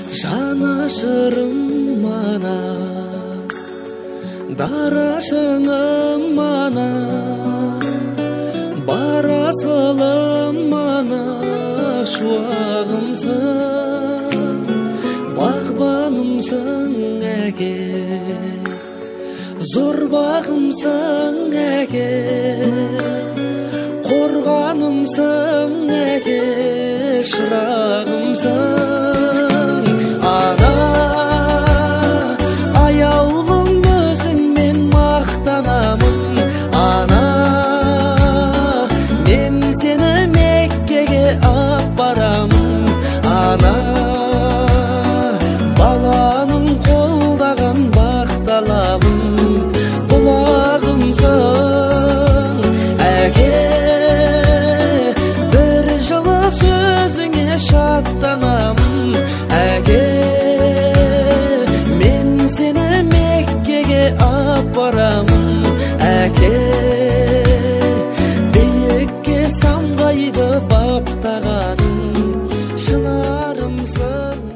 Жанашырым ана, дарашыңым ана, барасылым ана, шуағымсың, бағбанымсың әке, зор бағымсың әке, қорғанымсың әке, шырағымсың. Ана, аяулым өзіңмен мақтанамын. Ана, мен сені Меккеге апарамын. Ана, баланың қолдаған бақталамын. Бұлағымсың әке, бір жылы сөзіңе шаттанамын. Әке, мен сені Меккеге апарамын. Әке, биікке самғайды баптағаның, шынарымсың.